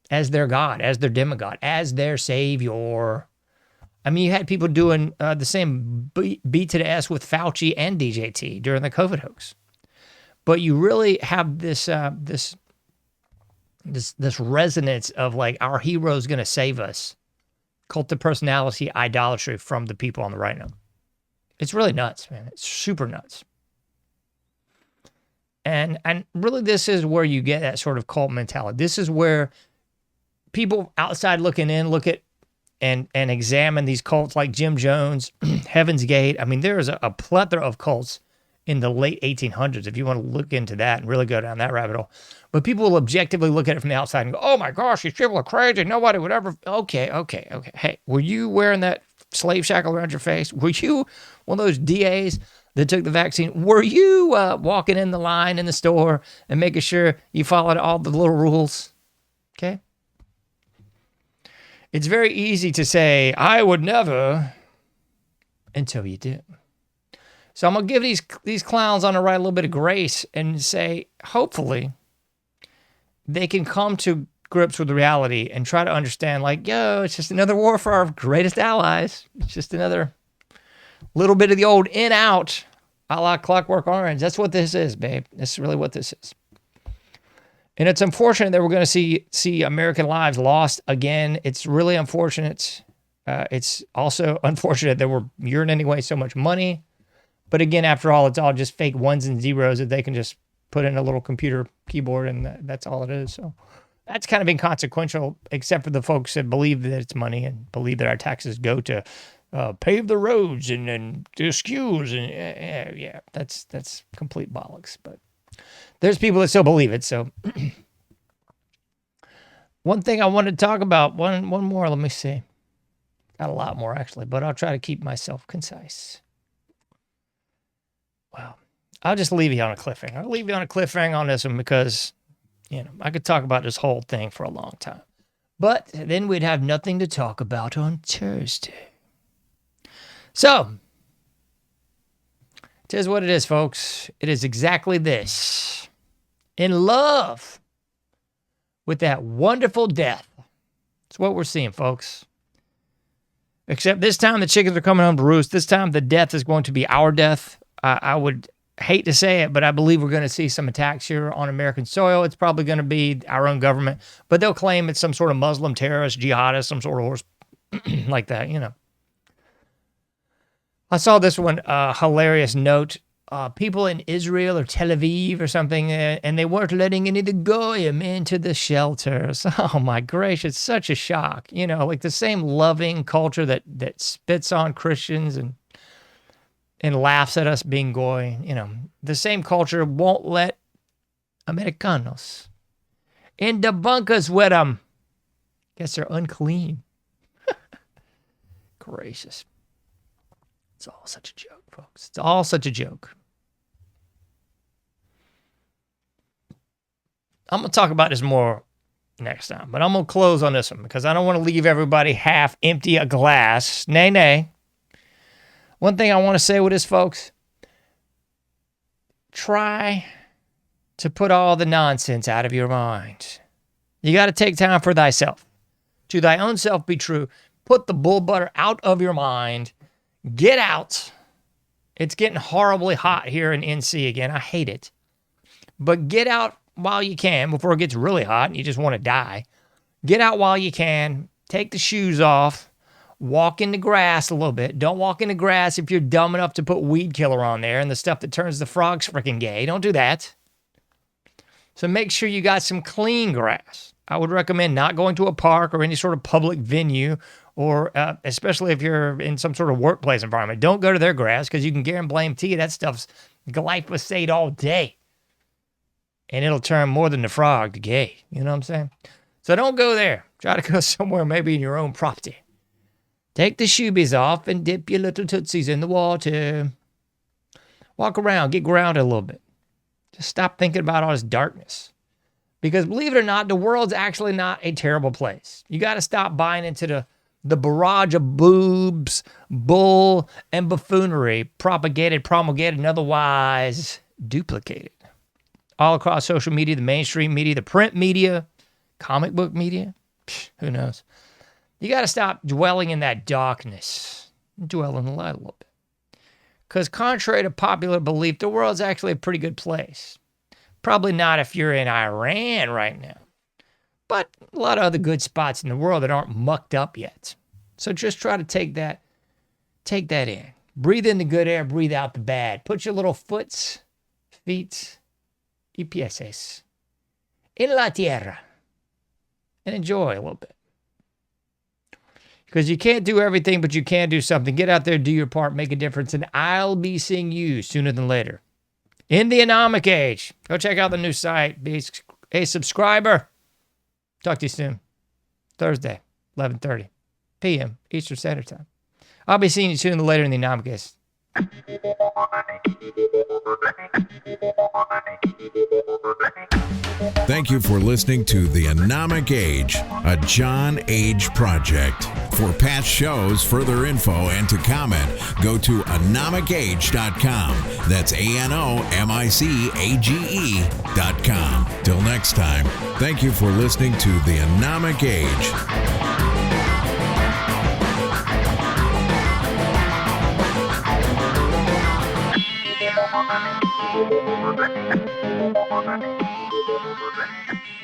as their God, as their demigod, as their savior. I mean, you had people doing the same B to the S with Fauci and DJT during the COVID hoax. But you really have this resonance of like our hero's going to save us. Cult of personality idolatry from the people on the right now. It's really nuts, man. It's super nuts. And really this is where you get that sort of cult mentality. This is where people outside looking in look at and examine these cults like Jim Jones, Heaven's Gate. I mean, there is a plethora of cults in the late 1800s if you want to look into that and really go down that rabbit hole. But people will objectively look at it from the outside and go, oh my gosh, these people are crazy. Nobody would ever. Okay. Hey, were you wearing that slave shackle around your face? Were you one of those DAs that took the vaccine? Were you walking in the line in the store and making sure you followed all the little rules? Okay. It's very easy to say, I would never, until you do. So I'm going to give these clowns on the right a little bit of grace and say, hopefully, they can come to grips with reality and try to understand, like, yo, it's just another war for our greatest allies. It's just another little bit of the old in out, a la Clockwork Orange. That's what this is, babe. That's really what this is. And it's unfortunate that we're going to see American lives lost again. It's really unfortunate. It's also unfortunate that we're urinating away so much money. But again, after all, it's all just fake ones and zeros that they can just put in a little computer keyboard, and that's all it is. So that's kind of inconsequential, except for the folks that believe that it's money and believe that our taxes go to pave the roads and do schools. And yeah, that's complete bollocks. But there's people that still believe it. So one thing I wanted to talk about, one more, let me see. Got a lot more, actually, but I'll try to keep myself concise. Well, I'll just leave you on a cliffhanger. I'll leave you on a cliffhanger on this one because, I could talk about this whole thing for a long time. But then we'd have nothing to talk about on Thursday. So, it is what it is, folks. It is exactly this. In love with that wonderful death. That's what we're seeing, folks. Except this time the chickens are coming home to roost. This time the death is going to be our death. I would hate to say it, but I believe we're going to see some attacks here on American soil. It's probably going to be our own government, but they'll claim it's some sort of Muslim terrorist, jihadist, some sort of horse like that, I saw this one hilarious note. People in Israel or Tel Aviv or something, and they weren't letting any of the goyim into the shelters. Oh my gracious, such a shock. Like the same loving culture that spits on Christians and laughs at us being goy. The same culture won't let Americanos in the bunkers with them. Guess they're unclean. Gracious. It's all such a joke, folks. It's all such a joke. I'm going to talk about this more next time, but I'm going to close on this one because I don't want to leave everybody half empty a glass. Nay. One thing I want to say with this, folks, try to put all the nonsense out of your mind. You got to take time for thyself. To thy own self be true. Put the bull butter out of your mind. Get out. It's getting horribly hot here in NC again. I hate it. But get out while you can before it gets really hot and you just want to die. Get out while you can. Take the shoes off. Walk in the grass a little bit. Don't walk in the grass if you're dumb enough to put weed killer on there and the stuff that turns the frogs freaking gay. Don't do that. So make sure you got some clean grass. I would recommend not going to a park or any sort of public venue, or especially if you're in some sort of workplace environment. Don't go to their grass because you can guarantee you that stuff's glyphosate all day. And it'll turn more than the frog to gay. You know what I'm saying? So don't go there. Try to go somewhere maybe in your own property. Take the shoebies off and dip your little tootsies in the water. Walk around, get grounded a little bit. Just stop thinking about all this darkness. Because believe it or not, the world's actually not a terrible place. You got to stop buying into the barrage of boobs, bull, and buffoonery propagated, promulgated, and otherwise duplicated. All across social media, the mainstream media, the print media, comic book media, who knows? You got to stop dwelling in that darkness. Dwell in the light a little bit. Because contrary to popular belief, the world's actually a pretty good place. Probably not if you're in Iran right now. But a lot of other good spots in the world that aren't mucked up yet. So just try to take that in. Breathe in the good air, breathe out the bad. Put your little feet, y pies, en la tierra. And enjoy a little bit. Because you can't do everything, but you can do something. Get out there, do your part, make a difference, and I'll be seeing you sooner than later. In the Anomic Age. Go check out the new site. Be a subscriber. Talk to you soon. Thursday, 11:30 p.m. Eastern Standard Time. I'll be seeing you sooner than later in the Anomic Age. Thank you for listening to The Anomic Age, a John Age project. For past shows, further info, and to comment, go to anomicage.com. That's ANOMICAGE.com. Till Until next time, thank you for listening to The Anomic Age. Thank you.